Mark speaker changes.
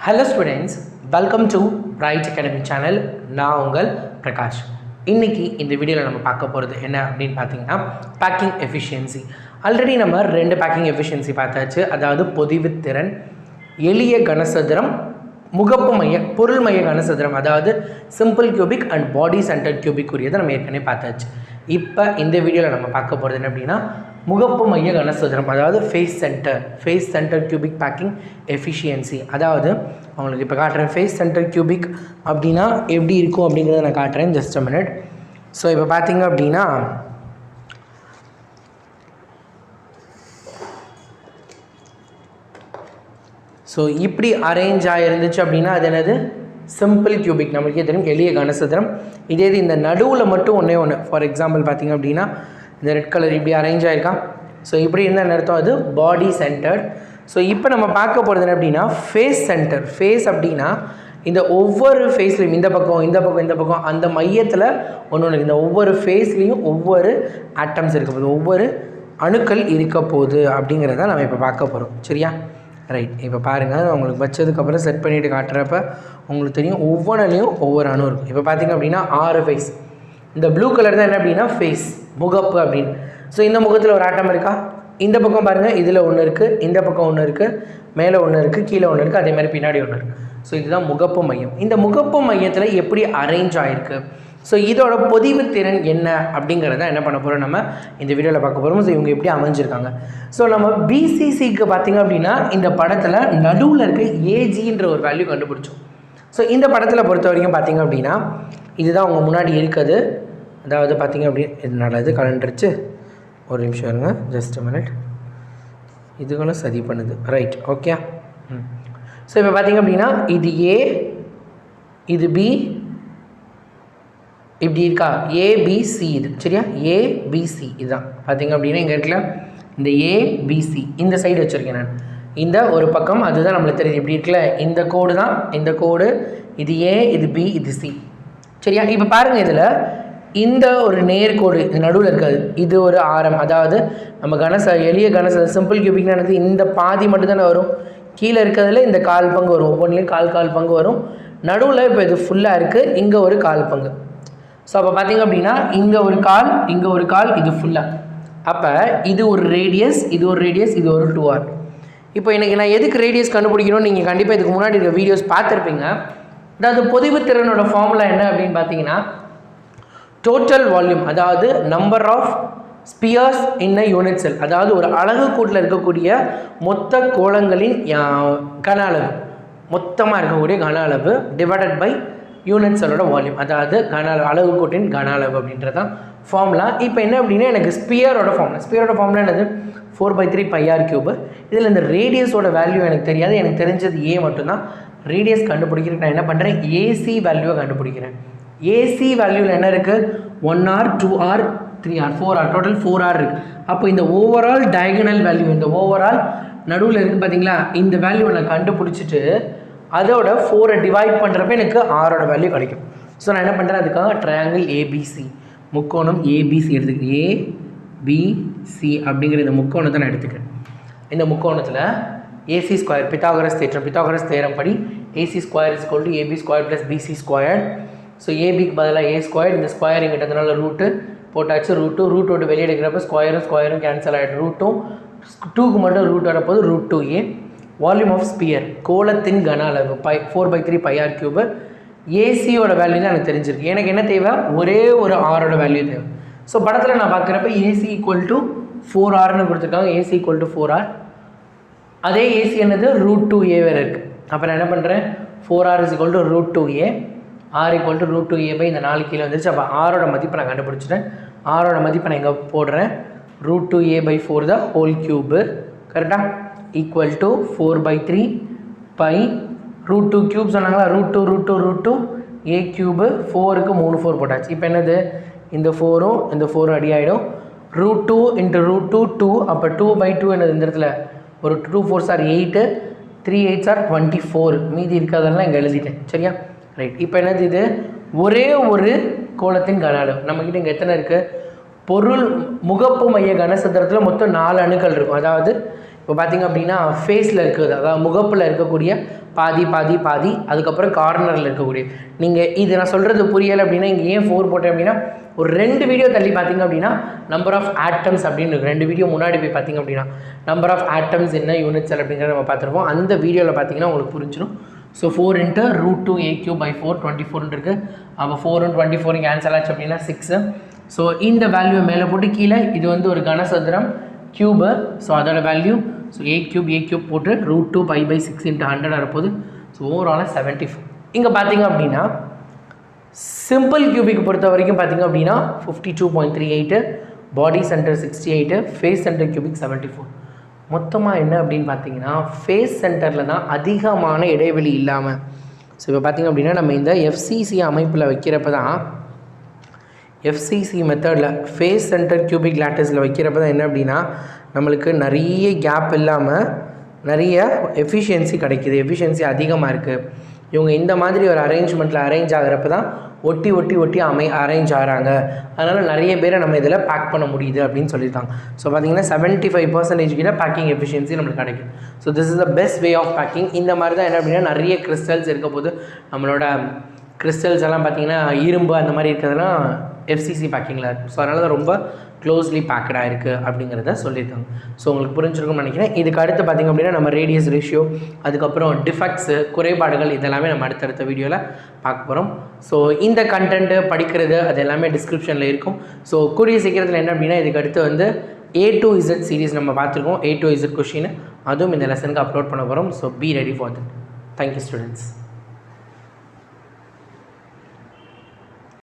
Speaker 1: Hello students, welcome to Bright Academy channel. நான் உங்கள் பிரகாஷ். இன்னைக்கு இந்த வீடியோவில் நம்ம பார்க்க போகிறது என்ன அப்படின்னு பார்த்தீங்கன்னா பேக்கிங் எஃபிஷியன்சி. ஆல்ரெடி நம்ம ரெண்டு பேக்கிங் எஃபிஷியன்சி பார்த்தாச்சு. அதாவது பொதிவுத்திறன், எளிய கனசதுரம், முகப்பு மைய பொருள் மைய கனசதுரம், அதாவது simple cubic and body centre cubic உரியதை நம்ம ஏற்கனவே பார்த்தாச்சு. இப்போ இந்த வீடியோவில் நம்ம பார்க்க போகிறது என்ன அப்படின்னா முகப்பு மைய கனசதுரம், அதாவது face centre cubic packing efficiency. அதாவது உங்களுக்கு இப்போ காட்டுறேன் ஃபேஸ் சென்டர் கியூபிக் அப்படின்னா எப்படி இருக்கும் அப்படிங்கிறத நான் காட்டுறேன். Just a minute. ஸோ இப்போ பார்த்தீங்க அப்படின்னா ஸோ இப்படி அரேஞ்ச் ஆகிருந்துச்சு அப்படின்னா அது என்னது சிம்பிள் கியூபிக், நம்மளுக்கே தெரியும் எளிய கனசதுரம். இதே இது இந்த நடுவில் மட்டும் ஒன்று ஃபார் எக்ஸாம்பிள் பார்த்திங்க அப்படின்னா இந்த ரெட் கலர் இப்படி அரேஞ்ச் ஆகிருக்கான். ஸோ இப்படி என்ன அர்த்தம், அது பாடி சென்டர்ட். ஸோ இப்போ நம்ம பார்க்க போகிறது என்ன அப்படின்னா ஃபேஸ் சென்டர். ஃபேஸ் அப்படின்னா இந்த ஒவ்வொரு ஃபேஸ்லையும் இந்த பக்கம் அந்த மையத்தில் ஒன்று இந்த ஒவ்வொரு ஃபேஸ்லேயும் ஒவ்வொரு ஆட்டம்ஸ் இருக்க போகுது, ஒவ்வொரு அணுக்கள் இருக்க போகுது அப்படிங்கிறத நம்ம இப்போ பார்க்க போகிறோம். சரியா? ரைட். இப்போ பாருங்கள், உங்களுக்கு வச்சதுக்கப்புறம் செட் பண்ணிவிட்டு காட்டுறப்ப உங்களுக்கு தெரியும் ஒவ்வொன்றுலேயும் ஒவ்வொரு அணு இருக்கும். இப்போ பார்த்திங்க அப்படின்னா 6 ஃபேஸ். இந்த ப்ளூ கலர் தான் என்ன அப்படின்னா ஃபேஸ், முகப்பு அப்படின்னு. ஸோ இந்த முகத்தில் ஒரு ஆட்டம் இருக்கா, இந்த பக்கம் பாருங்கள் இதில் ஒன்று இருக்குது, இந்த பக்கம் ஒன்று இருக்குது, மேலே ஒன்று இருக்குது, கீழே ஒன்று இருக்குது, அதே மாதிரி பின்னாடி ஒன்று இருக்குது. ஸோ இதுதான் முகப்பு மையம். இந்த முகப்பு மையத்தில் எப்படி அரேஞ்ச் ஆகிருக்கு, ஸோ இதோட பொதிவு திறன் என்ன அப்படிங்கிறத என்ன பண்ண போகிறோம் நம்ம இந்த வீடியோவில் பார்க்க போகிறோம். ஸோ இவங்க எப்படி அமைஞ்சிருக்காங்க. ஸோ நம்ம பிசிசிக்கு பார்த்திங்க அப்படின்னா இந்த படத்தில் நடுவில் இருக்க ஏஜின்ற ஒரு வேல்யூ கண்டுபிடிச்சோம். ஸோ இந்த படத்தில் பொறுத்த வரைக்கும் பார்த்திங்க அப்படின்னா இதுதான் அவங்க முன்னாடி இருக்குது. அதாவது பார்த்திங்க அப்படி இது நல்லது கலண்டுருச்சு. ஒரு நிமிஷம் இருங்க, ஜஸ்ட் அ மினிட். இதுகளும் சரி பண்ணுது. Right, okay. ஸோ இப்போ பார்த்திங்க அப்படின்னா இது ஏ, இது பி, இப்படி இருக்கா, ஏபிசி. இது சரியா, ஏபிசி இதுதான் பார்த்திங்க அப்படின்னா இங்கே இருக்கல இந்த ஏபிசி இந்த சைடு வச்சுருக்கேன் நான். இந்த ஒரு பக்கம் அதுதான் நம்மளுக்கு தெரியுது, இப்படி இருக்குல்ல இந்த கோடு தான் இந்த கோடு. இது ஏ, இது பி, இது சி. சரியா? இப்போ பாருங்கள், இதில் இந்த ஒரு நேர்கோடு இது நடுவில் இருக்காது, இது ஒரு ஆரம். அதாவது நம்ம எளிய சிம்பிள் கியூபிக்னானது இந்த பாதி மட்டும்தானே வரும், கீழே இருக்கிறதுல இந்த 1/4 பங்கு வரும், ஒவ்வொன்றிலையும் 1/4 பங்கு வரும். நடுவில் இப்போ இது ஃபுல்லாக இருக்குது, இங்கே ஒரு 1/4 பங்கு. ஸோ அப்போ பார்த்திங்க அப்படின்னா இங்கே ஒரு 1/4, இங்கே ஒரு 1/4, இது ஃபுல்லாக. அப்போ இது ஒரு ரேடியஸ், இது ஒரு ரேடியஸ், இது ஒரு 2R. இப்போ எனக்கு நான் எதுக்கு ரேடியஸ் கண்டுபிடிக்கணும்னு நீங்கள் கண்டிப்பாக இதுக்கு முன்னாடி இருக்க வீடியோஸ் பார்த்துருப்பீங்க. அதாவது பொதிவுத்திறனோட ஃபார்முலா என்ன அப்படின்னு பார்த்தீங்கன்னா டோட்டல் வால்யூம், அதாவது number of spheres in a unit cell, அதாவது ஒரு அலகு கூட்டில் இருக்கக்கூடிய மொத்த கோளங்களின் கன அளவு, மொத்தமாக இருக்கக்கூடிய கன அளவு டிவைடட் பை யூனிட் செல்லோட வால்யூம், அதாவது அலகு கூட்டின் கன அளவு அப்படின்றது தான் ஃபார்முலா. இப்போ என்ன அப்படின்னா எனக்கு ஸ்பியரோட ஃபார்முலா என்னது 4/3 πr3. இதில் இந்த ரேடியஸோட வேல்யூ எனக்கு தெரியாது, எனக்கு தெரிஞ்சது ஏ மட்டும்தான். ரேடியஸ் கண்டுபிடிக்கிறதுக்கு நான் என்ன பண்ணுறேன், ஏசி வேல்யூவை கண்டுபிடிக்கிறேன். ஏசி வேல்யூவில் என்ன இருக்குது, 1R, 2R, 3R, 4R, total 4R இருக்குது. அப்போ இந்த ஓவரால் டயகனல் வேல்யூ, இந்த ஓவரால் நடுவில் இருக்குது பார்த்தீங்களா, இந்த வேல்யூவை நான் கண்டுபிடிச்சிட்டு அதோட 4 டிவைட் பண்ணுறப்ப எனக்கு ஆரோட வேல்யூ கிடைக்கும். ஸோ நான் என்ன பண்ணுறேன், அதுக்காக ட்ரையாங்கிள் ஏபிசி, முக்கோணம் ஏபிசி எடுத்துக்கிறேன். ஏபிசி அப்படிங்கிற இந்த முக்கோணத்தை நான் எடுத்துக்கிறேன். இந்த முக்கோணத்தில் ஏசி ஸ்கொயர், பித்தாகரஸ் தேரம் படி AC square is equal to AB square plus BC square. So ஏபிக்கு பதிலாக ஏ ஸ்கொயர், இந்த ஸ்கொயர் இங்கிட்டதுனால ரூட்டு போட்டாச்சு. ரூட்டோட வெளியே எடுக்கிறப்ப ஸ்கொயரும் கேன்சல் ஆகிடும். ரூட்டும் 2க்கு மட்டும் ரூட் வரப்போது √2a. வால்யூம் ஆஃப் ஸ்பியர், கோளத்தின் கன அளவு 4/3 πr3. ஏசியோட வேல்யூ தான் எனக்கு தெரிஞ்சிருக்கு. எனக்கு என்ன தேவை, ஒரே ஒரு ஆரோட வேல்யூ தேவை. ஸோ படத்தில் நான் பார்க்குறப்ப ஏசி ஈக்குவல் டு 4Rன்னு கொடுத்துருக்காங்க. A c equal to 4R. அதே ஏசி என்னது √2a வேறு இருக்குது. அப்போ நான் என்ன பண்ணுறேன், 4R is equal to √2a, R equal to √2a இந்த 4 கீழே வந்துருச்சு. அப்போ ஆரோட மதிப்பை நான் கண்டுபிடிச்சிட்டேன். ஆரோட மதிப்பை நான் எங்கே போடுறேன், √2a/4 த ஹோல் க்யூபு. கரெக்டாக? ஈக்குவல் டு 4/3 π √2 க்யூப் சொன்னாங்களா, √2 a க்யூபு. 4க்கு 3 4 போட்டாச்சு. இப்போ என்னது, இந்த 4ம் இந்த 4ம் அடி ஆகிடும். √2 × √2 2. அப்போ 2/2 என்னது, இந்த இடத்துல ஒரு 2 4s are 8, 3 8s are 24. மீதி இருக்கிறதெல்லாம் இங்கே எழுதிட்டேன். சரியா? ரைட். இப்போ என்னது, இது ஒரே ஒரு கோளத்தின் கன அளவு. நம்மக்கிட்ட இங்கே எத்தனை இருக்குது, பொருள் முகப்பு மைய கனசதுரத்தில் மொத்தம் 4 அணுக்கள் இருக்கும். அதாவது இப்போ பார்த்திங்க அப்படின்னா ஃபேஸில் இருக்குது, அதாவது முகப்பில் இருக்கக்கூடிய பாதி பாதி பாதி, அதுக்கப்புறம் கார்னரில் இருக்கக்கூடிய. நீங்கள் இது நான் சொல்கிறது புரியலை அப்படின்னா இங்கே ஏன் 4 போட்டேன் அப்படின்னா, ஒரு 2 வீடியோ தள்ளி பார்த்திங்க அப்படின்னா நம்பர் ஆஃப் ஆட்டம்ஸ் அப்படின்னு இருக்குது. 2 வீடியோ முன்னாடி போய் பார்த்திங்க அப்படின்னா நம்பர் ஆஃப் ஆட்டம்ஸ் என்ன, யூனிட் செல் அப்படிங்கிறத நம்ம பார்த்துருப்போம். அந்த வீடியோவில் பார்த்திங்கன்னா உங்களுக்கு புரிஞ்சிடும். ஸோ 4 × √2a³/4 24 இருக்குது. அப்போ 4 × 24 கேன்சல் ஆச்சு அப்படின்னா 6. ஸோ இந்த வேல்யூ மேலே போட்டு கீழே இது வந்து ஒரு கனசதுரம் கியூபு, ஸோ அதோட வேல்யூ ஸோ a³ போட்டு √2π/6 × 100 வரப்போகுது. ஸோ ஓவராலாக 74. இங்கே பார்த்திங்க அப்படின்னா சிம்பிள் கியூபிக் பொறுத்த வரைக்கும் பார்த்திங்க அப்படின்னா 52.38, body centre 68, face centre cubic 74. மொத்தமாக என்ன அப்படின்னு பார்த்தீங்கன்னா ஃபேஸ் சென்டரில் தான் அதிகமான இடைவெளி இல்லாமல். ஸோ இப்போ பார்த்திங்க அப்படின்னா நம்ம இந்த எஃப்சிசி அமைப்பில் வைக்கிறப்ப தான், எஃப்சிசி மெத்தடில் ஃபேஸ் சென்டர் கியூபிக் லேட்டஸில் வைக்கிறப்ப தான் என்ன அப்படின்னா நம்மளுக்கு நிறைய கேப் இல்லாமல் நிறைய எஃபிஷியன்சி கிடைக்கிது, எஃபிஷியன்சி அதிகமாக இருக்குது. இவங்க இந்த மாதிரி ஒரு அரேஞ்ச்மெண்ட்டில் அரேஞ்ச் ஆகிறப்ப தான் ஒட்டி ஒட்டி ஒட்டி அரேஞ்ச் ஆகிறாங்க. அதனால் நிறைய பேரை நம்ம இதில் பேக் பண்ண முடியுது அப்படின்னு சொல்லியிருக்காங்க. ஸோ பார்த்திங்கன்னா 75% கிட்ட பேக்கிங் எஃபிஷியன்சி நம்மளுக்கு கிடைக்கும். So this is the best way of packing. இந்த மாதிரி தான் என்ன அப்படின்னா நிறைய கிறிஸ்டல்ஸ் இருக்க போது நம்மளோட கிறிஸ்டல்ஸ் எல்லாம் பார்த்திங்கன்னா இரும்பு அந்த மாதிரி இருக்கிறதுலாம் எஃப்சிசி பேக்கிங்கில் இருக்குது. ஸோ அதனால தான் ரொம்ப க்ளோஸ்லி பேக்கடாக இருக்குது அப்படிங்கிறத சொல்லியிருக்காங்க. ஸோ உங்களுக்கு புரிஞ்சிருக்கும்னு நினைக்கிறேன். இதுக்கு அடுத்து பார்த்திங்க அப்படின்னா நம்ம ரேடியஸ் ரேஷியோ, அதுக்கப்புறம் டிஃபெக்ட்ஸு, குறைபாடுகள் இதெல்லாமே நம்ம அடுத்தடுத்த வீடியோவில் பார்க்க போகிறோம். ஸோ இந்த கண்டென்ட்டு படிக்கிறது அது எல்லாமே டிஸ்கிரிப்ஷனில் இருக்கும். ஸோ கூடிய சீக்கிரத்தில் என்ன அப்படின்னா இதுக்கு அடுத்து வந்து A to Z சீரீஸ் நம்ம பார்த்துருக்கோம். A to Z கொஷின் அதுவும் இந்த லெசனுக்கு அப்லோட் பண்ண போகிறோம். So be ready for that. Thank you students.